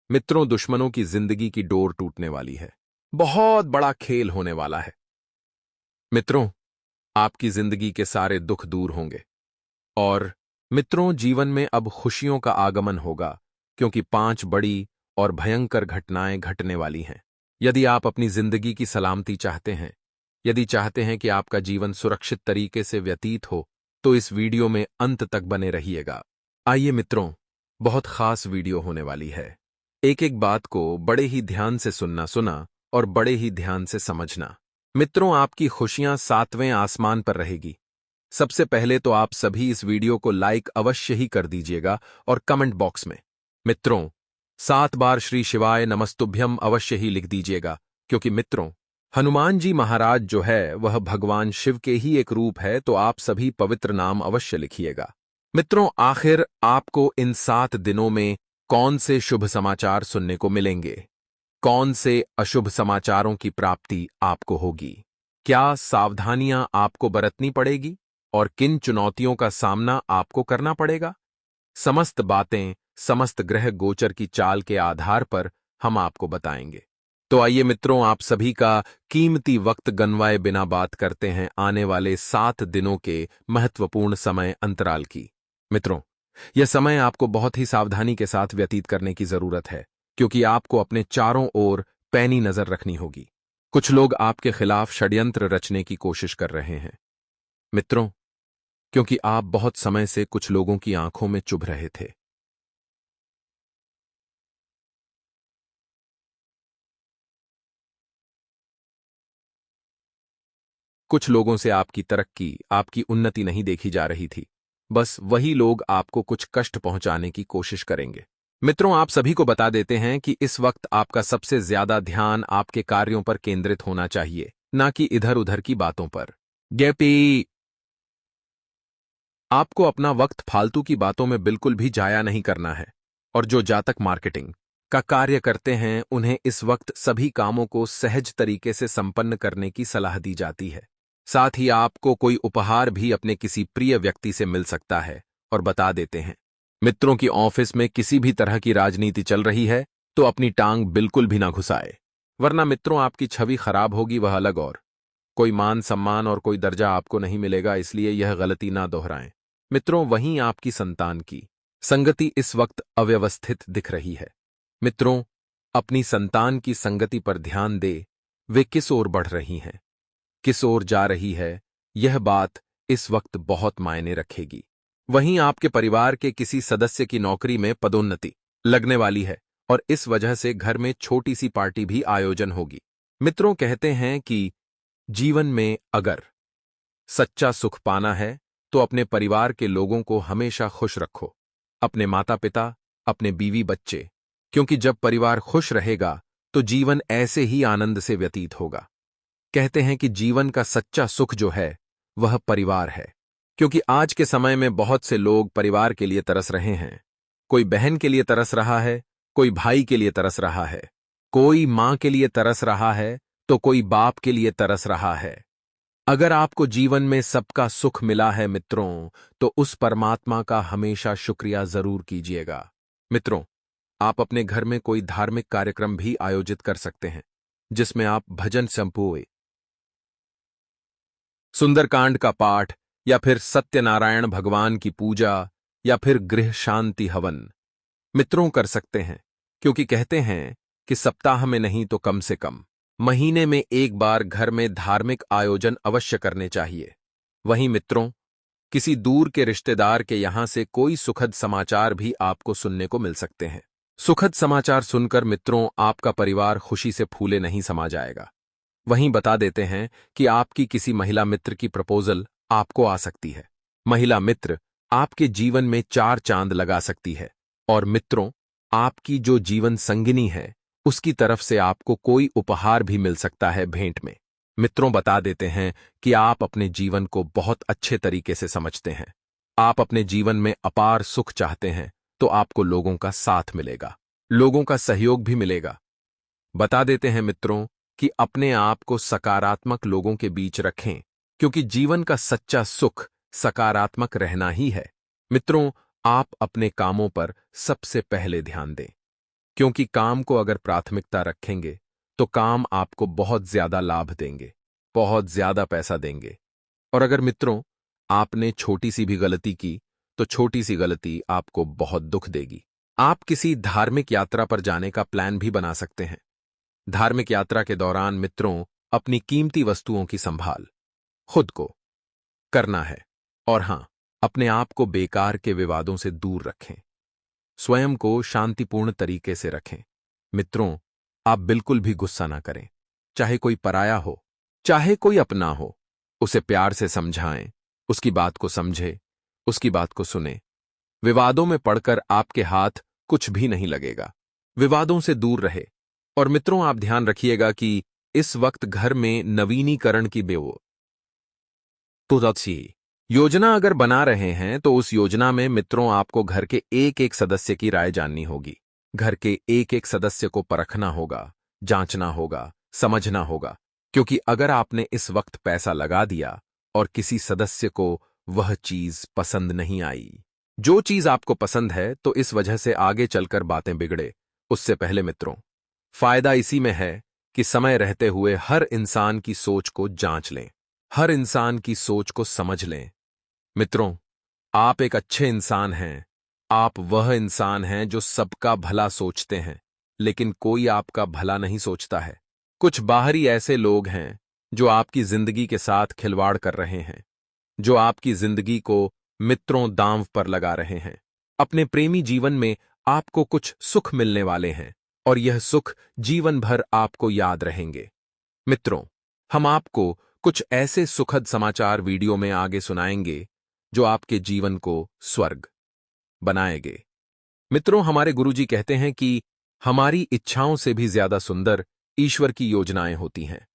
मित्रों, दुश्मनों की जिंदगी की डोर टूटने वाली है। बहुत बड़ा खेल होने वाला है। मित्रों, आपकी जिंदगी के सारे दुख दूर होंगे। और मित्रों, जीवन में अब खुशियों का आगमन होगा, क्योंकि 5 बड़ी और भयंकर घटनाएं घटने वाली हैं। यदि आप अपनी जिंदगी की सलामती चाहते हैं, यदि चाहते हैं कि आपका जीवन सुरक्षित तरीके से व्यतीत हो, तो इस वीडियो में अंत तक बने रहिएगा। आइए मित्रों, बहुत खास वीडियो होने वाली है। एक एक बात को बड़े ही ध्यान से सुनना और बड़े ही ध्यान से समझना। मित्रों, आपकी खुशियां 7वें आसमान पर रहेगी। सबसे पहले तो आप सभी इस वीडियो को लाइक अवश्य ही कर दीजिएगा और कमेंट बॉक्स में मित्रों 7 बार श्री शिवाय नमस्तुभ्यम अवश्य ही लिख दीजिएगा, क्योंकि मित्रों, हनुमान जी महाराज जो है वह भगवान शिव के ही एक रूप है, तो आप सभी पवित्र नाम अवश्य लिखिएगा। मित्रों, आखिर आपको इन 7 दिनों में कौन से शुभ समाचार सुनने को मिलेंगे? कौन से अशुभ समाचारों की प्राप्ति आपको होगी? क्या सावधानियां आपको बरतनी पड़ेगी और किन चुनौतियों का सामना आपको करना पड़ेगा? समस्त बातें समस्त ग्रह गोचर की चाल के आधार पर हम आपको बताएंगे। तो आइए मित्रों, आप सभी का कीमती वक्त गंवाए बिना बात करते हैं आने वाले 7 दिनों के महत्वपूर्ण समय अंतराल की। मित्रों, यह समय आपको बहुत ही सावधानी के साथ व्यतीत करने की जरूरत है, क्योंकि आपको अपने चारों ओर पैनी नजर रखनी होगी। कुछ लोग आपके खिलाफ षड्यंत्र रचने की कोशिश कर रहे हैं। मित्रों, क्योंकि आप बहुत समय से कुछ लोगों की आंखों में चुभ रहे थे। कुछ लोगों से आपकी तरक्की, आपकी उन्नति नहीं देखी जा रही थी। बस वही लोग आपको कुछ कष्ट पहुंचाने की कोशिश करेंगे। मित्रों, आप सभी को बता देते हैं कि इस वक्त आपका सबसे ज्यादा ध्यान आपके कार्यों पर केंद्रित होना चाहिए, ना कि इधर उधर की बातों पर। गेपी, आपको अपना वक्त फालतू की बातों में बिल्कुल भी जाया नहीं करना है। और जो जातक मार्केटिंग का कार्य करते हैं, उन्हें इस वक्त सभी कामों को सहज तरीके से संपन्न करने की सलाह दी जाती है। साथ ही आपको कोई उपहार भी अपने किसी प्रिय व्यक्ति से मिल सकता है। और बता देते हैं मित्रों की ऑफिस में किसी भी तरह की राजनीति चल रही है, तो अपनी टांग बिल्कुल भी ना घुसाए, वरना मित्रों आपकी छवि खराब होगी, वह अलग। और कोई मान सम्मान और कोई दर्जा आपको नहीं मिलेगा, इसलिए यह गलती ना दोहराएं। मित्रों, वहीं आपकी संतान की संगति इस वक्त अव्यवस्थित दिख रही है। मित्रों, अपनी संतान की संगति पर ध्यान दे, वे किस ओर बढ़ रही हैं, किस ओर जा रही है, यह बात इस वक्त बहुत मायने रखेगी। वहीं आपके परिवार के किसी सदस्य की नौकरी में पदोन्नति लगने वाली है, और इस वजह से घर में छोटी सी पार्टी भी आयोजन होगी। मित्रों, कहते हैं कि जीवन में अगर सच्चा सुख पाना है, तो अपने परिवार के लोगों को हमेशा खुश रखो, अपने माता पिता, अपने बीवी बच्चे, क्योंकि जब परिवार खुश रहेगा तो जीवन ऐसे ही आनंद से व्यतीत होगा। कहते हैं कि जीवन का सच्चा सुख जो है वह परिवार है, क्योंकि आज के समय में बहुत से लोग परिवार के लिए तरस रहे हैं। कोई बहन के लिए तरस रहा है, कोई भाई के लिए तरस रहा है, कोई मां के लिए तरस रहा है, तो कोई बाप के लिए तरस रहा है। अगर आपको जीवन में सबका सुख मिला है मित्रों, तो उस परमात्मा का हमेशा शुक्रिया जरूर कीजिएगा। मित्रों, आप अपने घर में कोई धार्मिक कार्यक्रम भी आयोजित कर सकते हैं, जिसमें आप भजन संपुए, सुंदरकांड का पाठ, या फिर सत्यनारायण भगवान की पूजा, या फिर गृह शांति हवन मित्रों कर सकते हैं। क्योंकि कहते हैं कि सप्ताह में नहीं तो कम से कम महीने में एक बार घर में धार्मिक आयोजन अवश्य करने चाहिए। वहीं मित्रों, किसी दूर के रिश्तेदार के यहां से कोई सुखद समाचार भी आपको सुनने को मिल सकते हैं। सुखद समाचार सुनकर मित्रों आपका परिवार खुशी से फूले नहीं समा जाएगा। वहीं बता देते हैं कि आपकी किसी महिला मित्र की प्रपोजल आपको आ सकती है। महिला मित्र आपके जीवन में 4 चांद लगा सकती है। और मित्रों, आपकी जो जीवन संगिनी है, उसकी तरफ से आपको कोई उपहार भी मिल सकता है भेंट में। मित्रों, बता देते हैं कि आप अपने जीवन को बहुत अच्छे तरीके से समझते हैं। आप अपने जीवन में अपार सुख चाहते हैं, तो आपको लोगों का साथ मिलेगा, लोगों का सहयोग भी मिलेगा। बता देते हैं मित्रों कि अपने आप को सकारात्मक लोगों के बीच रखें, क्योंकि जीवन का सच्चा सुख सकारात्मक रहना ही है। मित्रों, आप अपने कामों पर सबसे पहले ध्यान दें। क्योंकि काम को अगर प्राथमिकता रखेंगे तो काम आपको बहुत ज्यादा लाभ देंगे, बहुत ज्यादा पैसा देंगे। और अगर मित्रों आपने छोटी सी भी गलती की तो छोटी सी गलती आपको बहुत दुख देगी। आप किसी धार्मिक यात्रा पर जाने का प्लान भी बना सकते हैं। धार्मिक यात्रा के दौरान मित्रों अपनी कीमती वस्तुओं की संभाल खुद को करना है। और हां, अपने आप को बेकार के विवादों से दूर रखें, स्वयं को शांतिपूर्ण तरीके से रखें। मित्रों, आप बिल्कुल भी गुस्सा ना करें, चाहे कोई पराया हो, चाहे कोई अपना हो। उसे प्यार से समझाएं, उसकी बात को समझे, उसकी बात को सुने। विवादों में पड़कर आपके हाथ कुछ भी नहीं लगेगा। विवादों से दूर रहे। और मित्रों, आप ध्यान रखिएगा कि इस वक्त घर में नवीनीकरण की तो अच्छी योजना अगर बना रहे हैं तो उस योजना में मित्रों आपको घर के एक एक सदस्य की राय जाननी होगी। घर के एक एक सदस्य को परखना होगा, जांचना होगा, समझना होगा। क्योंकि अगर आपने इस वक्त पैसा लगा दिया और किसी सदस्य को वह चीज पसंद नहीं आई, जो चीज आपको पसंद है, तो इस वजह से आगे चलकर बातें बिगड़े। उससे पहले मित्रों, फायदा इसी में है कि समय रहते हुए हर इंसान की सोच को जांच लें, हर इंसान की सोच को समझ लें। मित्रों, आप एक अच्छे इंसान हैं। आप वह इंसान हैं जो सबका भला सोचते हैं, लेकिन कोई आपका भला नहीं सोचता है। कुछ बाहरी ऐसे लोग हैं जो आपकी जिंदगी के साथ खिलवाड़ कर रहे हैं, जो आपकी जिंदगी को मित्रों दांव पर लगा रहे हैं। अपने प्रेमी जीवन में आपको कुछ सुख मिलने वाले हैं और यह सुख जीवन भर आपको याद रहेंगे। मित्रों, हम आपको कुछ ऐसे सुखद समाचार वीडियो में आगे सुनाएंगे जो आपके जीवन को स्वर्ग बनाएंगे। मित्रों, हमारे गुरुजी कहते हैं कि हमारी इच्छाओं से भी ज्यादा सुंदर ईश्वर की योजनाएं होती हैं।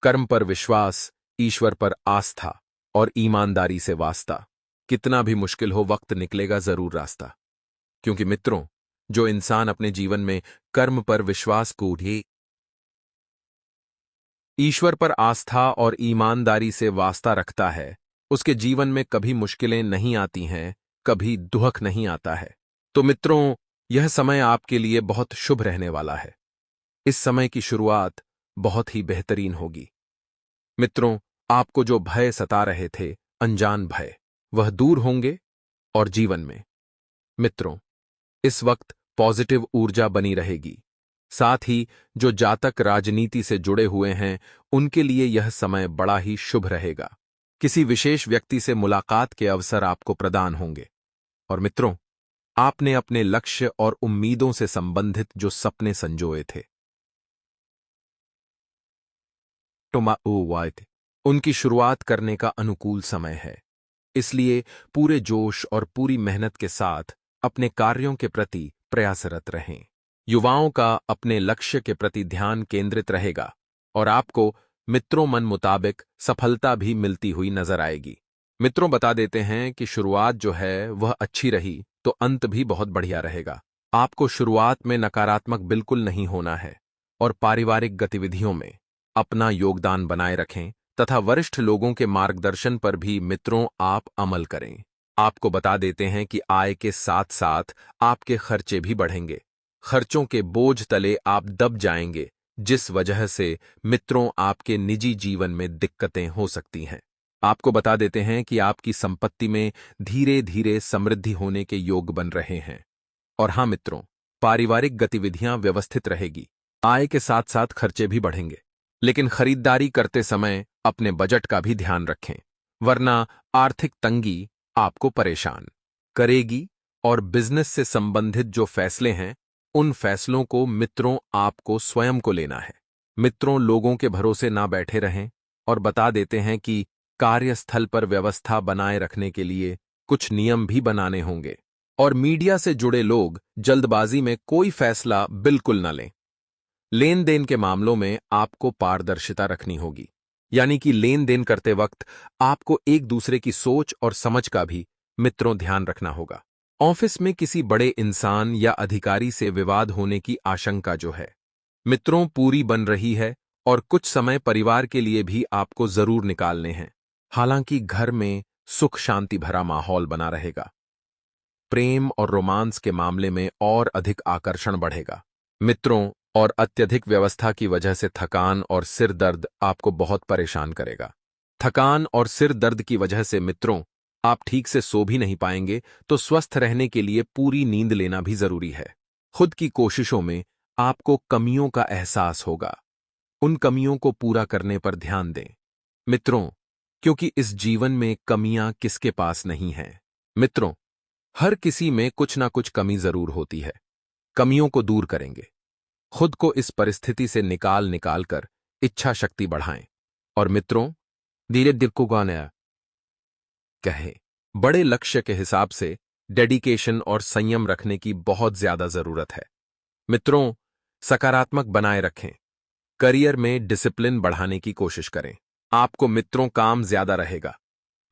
कर्म पर विश्वास, ईश्वर पर आस्था और ईमानदारी से वास्ता। कितना भी मुश्किल हो, वक्त निकलेगा जरूर रास्ता। क्योंकि मित्रों, जो इंसान अपने जीवन में कर्म पर विश्वास को उठे, ईश्वर पर आस्था और ईमानदारी से वास्ता रखता है, उसके जीवन में कभी मुश्किलें नहीं आती हैं, कभी दुख नहीं आता है। तो मित्रों, यह समय आपके लिए बहुत शुभ रहने वाला है। इस समय की शुरुआत बहुत ही बेहतरीन होगी। मित्रों, आपको जो भय सता रहे थे, अनजान भय, वह दूर होंगे। और जीवन में मित्रों इस वक्त पॉजिटिव ऊर्जा बनी रहेगी। साथ ही जो जातक राजनीति से जुड़े हुए हैं, उनके लिए यह समय बड़ा ही शुभ रहेगा। किसी विशेष व्यक्ति से मुलाकात के अवसर आपको प्रदान होंगे। और मित्रों, आपने अपने लक्ष्य और उम्मीदों से संबंधित जो सपने संजोए थे, उनकी शुरुआत करने का अनुकूल समय है। इसलिए पूरे जोश और पूरी मेहनत के साथ अपने कार्यों के प्रति प्रयासरत रहें। युवाओं का अपने लक्ष्य के प्रति ध्यान केंद्रित रहेगा और आपको मित्रों मन मुताबिक सफलता भी मिलती हुई नजर आएगी। मित्रों, बता देते हैं कि शुरुआत जो है वह अच्छी रही तो अंत भी बहुत बढ़िया रहेगा। आपको शुरुआत में नकारात्मक बिल्कुल नहीं होना है और पारिवारिक गतिविधियों में अपना योगदान बनाए रखें तथा वरिष्ठ लोगों के मार्गदर्शन पर भी मित्रों आप अमल करें। आपको बता देते हैं कि आय के साथ साथ आपके खर्चे भी बढ़ेंगे। खर्चों के बोझ तले आप दब जाएंगे, जिस वजह से मित्रों आपके निजी जीवन में दिक्कतें हो सकती हैं। आपको बता देते हैं कि आपकी संपत्ति में धीरे धीरे समृद्धि होने के योग बन रहे हैं। और हां मित्रों, पारिवारिक गतिविधियां व्यवस्थित रहेगी। आय के साथ साथ खर्चे भी बढ़ेंगे, लेकिन खरीदारी करते समय अपने बजट का भी ध्यान रखें, वरना आर्थिक तंगी आपको परेशान करेगी। और बिजनेस से संबंधित जो फैसले हैं, उन फैसलों को मित्रों आपको स्वयं को लेना है। मित्रों, लोगों के भरोसे ना बैठे रहें। और बता देते हैं कि कार्यस्थल पर व्यवस्था बनाए रखने के लिए कुछ नियम भी बनाने होंगे। और मीडिया से जुड़े लोग जल्दबाजी में कोई फैसला बिल्कुल न लें। लेन देन के मामलों में आपको पारदर्शिता रखनी होगी, यानी कि लेन देन करते वक्त आपको एक दूसरे की सोच और समझ का भी मित्रों ध्यान रखना होगा। ऑफिस में किसी बड़े इंसान या अधिकारी से विवाद होने की आशंका जो है मित्रों पूरी बन रही है और कुछ समय परिवार के लिए भी आपको जरूर निकालने हैं। हालांकि घर में सुख शांति भरा माहौल बना रहेगा। प्रेम और रोमांस के मामले में और अधिक आकर्षण बढ़ेगा। मित्रों, और अत्यधिक व्यवस्था की वजह से थकान और सिर दर्द आपको बहुत परेशान करेगा। थकान और सिर दर्द की वजह से मित्रों, आप ठीक से सो भी नहीं पाएंगे, तो स्वस्थ रहने के लिए पूरी नींद लेना भी जरूरी है। खुद की कोशिशों में आपको कमियों का एहसास होगा। उन कमियों को पूरा करने पर ध्यान दें मित्रों, क्योंकि इस जीवन में कमियां किसके पास नहीं हैं। मित्रों, हर किसी में कुछ ना कुछ कमी जरूर होती है। कमियों को दूर करेंगे, खुद को इस परिस्थिति से निकाल निकाल कर इच्छा शक्ति बढ़ाएं। और मित्रों, धीरे दिल को गाने कहे, बड़े लक्ष्य के हिसाब से डेडिकेशन और संयम रखने की बहुत ज्यादा जरूरत है। मित्रों, सकारात्मक बनाए रखें। करियर में डिसिप्लिन बढ़ाने की कोशिश करें। आपको मित्रों काम ज्यादा रहेगा,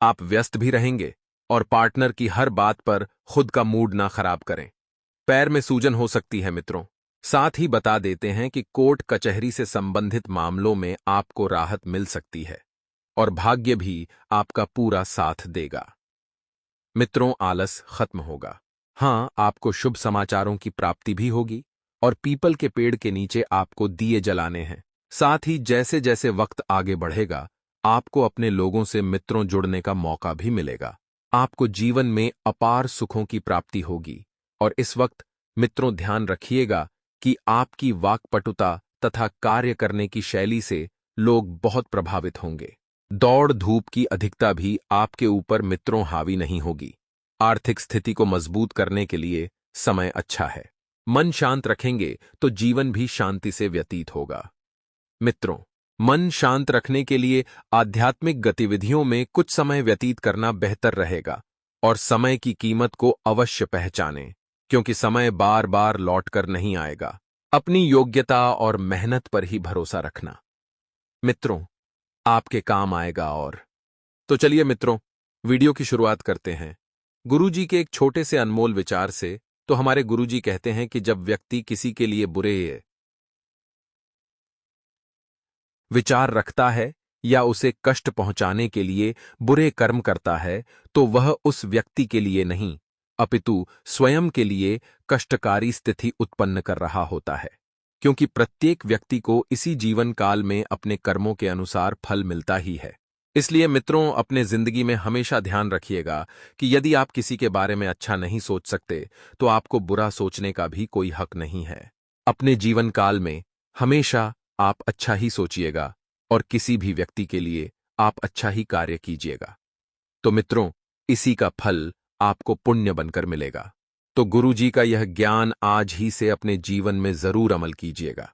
आप व्यस्त भी रहेंगे, और पार्टनर की हर बात पर खुद का मूड ना खराब करें। पैर में सूजन हो सकती है मित्रों। साथ ही बता देते हैं कि कोर्ट कचहरी से संबंधित मामलों में आपको राहत मिल सकती है, और भाग्य भी आपका पूरा साथ देगा। मित्रों, आलस खत्म होगा। हाँ, आपको शुभ समाचारों की प्राप्ति भी होगी, और पीपल के पेड़ के नीचे आपको दिए जलाने हैं। साथ ही जैसे जैसे वक्त आगे बढ़ेगा, आपको अपने लोगों से मित्रों जुड़ने का मौका भी मिलेगा। आपको जीवन में अपार सुखों की प्राप्ति होगी। और इस वक्त मित्रों, ध्यान रखिएगा कि आपकी वाक्पटुता तथा कार्य करने की शैली से लोग बहुत प्रभावित होंगे। दौड़ धूप की अधिकता भी आपके ऊपर मित्रों हावी नहीं होगी। आर्थिक स्थिति को मजबूत करने के लिए समय अच्छा है। मन शांत रखेंगे तो जीवन भी शांति से व्यतीत होगा। मित्रों, मन शांत रखने के लिए आध्यात्मिक गतिविधियों में कुछ समय व्यतीत करना बेहतर रहेगा, और समय की कीमत को अवश्य पहचानें, क्योंकि समय बार बार लौट कर नहीं आएगा। अपनी योग्यता और मेहनत पर ही भरोसा रखना मित्रों, आपके काम आएगा। और तो चलिए मित्रों, वीडियो की शुरुआत करते हैं गुरुजी के एक छोटे से अनमोल विचार से। तो हमारे गुरुजी कहते हैं कि जब व्यक्ति किसी के लिए बुरे विचार रखता है या उसे कष्ट पहुंचाने के लिए बुरे कर्म करता है, तो वह उस व्यक्ति के लिए नहीं, अपितु स्वयं के लिए कष्टकारी स्थिति उत्पन्न कर रहा होता है। क्योंकि प्रत्येक व्यक्ति को इसी जीवन काल में अपने कर्मों के अनुसार फल मिलता ही है। इसलिए मित्रों, अपने जिंदगी में हमेशा ध्यान रखिएगा कि यदि आप किसी के बारे में अच्छा नहीं सोच सकते, तो आपको बुरा सोचने का भी कोई हक नहीं है। अपने जीवन काल में हमेशा आप अच्छा ही सोचिएगा, और किसी भी व्यक्ति के लिए आप अच्छा ही कार्य कीजिएगा। तो मित्रों, इसी का फल आपको पुण्य बनकर मिलेगा। तो गुरुजी का यह ज्ञान आज ही से अपने जीवन में जरूर अमल कीजिएगा।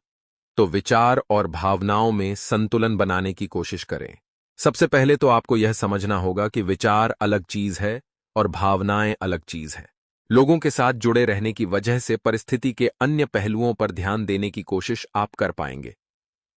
तो विचार और भावनाओं में संतुलन बनाने की कोशिश करें। सबसे पहले तो आपको यह समझना होगा कि विचार अलग चीज है और भावनाएं अलग चीज है। लोगों के साथ जुड़े रहने की वजह से परिस्थिति के अन्य पहलुओं पर ध्यान देने की कोशिश आप कर पाएंगे।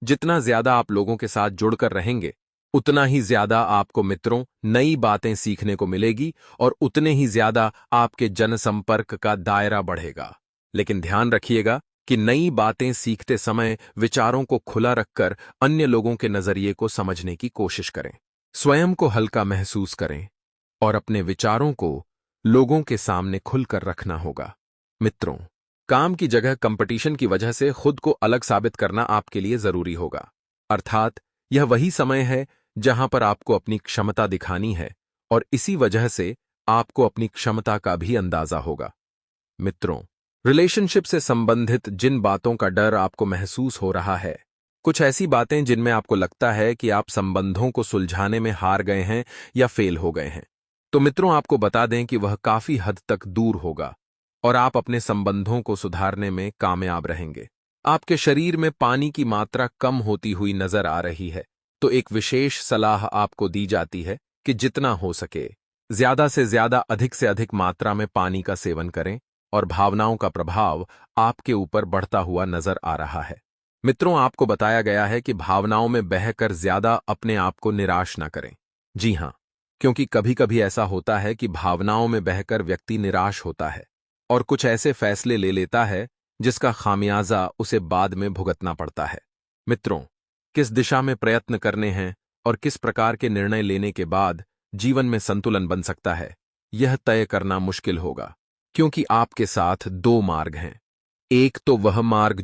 जितना ज्यादा आप लोगों के साथ जुड़कर रहेंगे, उतना ही ज्यादा आपको मित्रों नई बातें सीखने को मिलेगी, और उतने ही ज्यादा आपके जनसंपर्क का दायरा बढ़ेगा। लेकिन ध्यान रखिएगा कि नई बातें सीखते समय विचारों को खुला रखकर अन्य लोगों के नजरिए को समझने की कोशिश करें। स्वयं को हल्का महसूस करें, और अपने विचारों को लोगों के सामने खुलकर रखना होगा। मित्रों, काम की जगह कंपटीशन की वजह से खुद को अलग साबित करना आपके लिए जरूरी होगा। अर्थात यह वही समय है जहां पर आपको अपनी क्षमता दिखानी है, और इसी वजह से आपको अपनी क्षमता का भी अंदाजा होगा। मित्रों, रिलेशनशिप से संबंधित जिन बातों का डर आपको महसूस हो रहा है, कुछ ऐसी बातें जिनमें आपको लगता है कि आप संबंधों को सुलझाने में हार गए हैं या फेल हो गए हैं, तो मित्रों आपको बता दें कि वह काफी हद तक दूर होगा, और आप अपने संबंधों को सुधारने में कामयाब रहेंगे। आपके शरीर में पानी की मात्रा कम होती हुई नजर आ रही है, तो एक विशेष सलाह आपको दी जाती है कि जितना हो सके ज्यादा से ज्यादा अधिक से अधिक मात्रा में पानी का सेवन करें, और भावनाओं का प्रभाव आपके ऊपर बढ़ता हुआ नजर आ रहा है। मित्रों, आपको बताया गया है कि भावनाओं में बहकर ज्यादा अपने आप को निराश न करें। जी हां, क्योंकि कभी कभी ऐसा होता है कि भावनाओं में बहकर व्यक्ति निराश होता है, और कुछ ऐसे फैसले ले लेता है जिसका खामियाजा उसे बाद में भुगतना पड़ता है। मित्रों, किस दिशा में प्रयत्न करने हैं और किस प्रकार के निर्णय लेने के बाद जीवन में संतुलन बन सकता है, यह तय करना मुश्किल होगा, क्योंकि आपके साथ दो मार्ग हैं। एक तो वह मार्ग